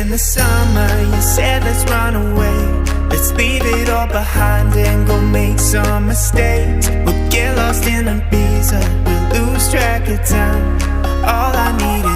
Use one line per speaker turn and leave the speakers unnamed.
in the summer, you said let's run away. Let's leave it all behind and go make some mistakes. We'll get lost in Ibiza, we'll lose track of time. All I need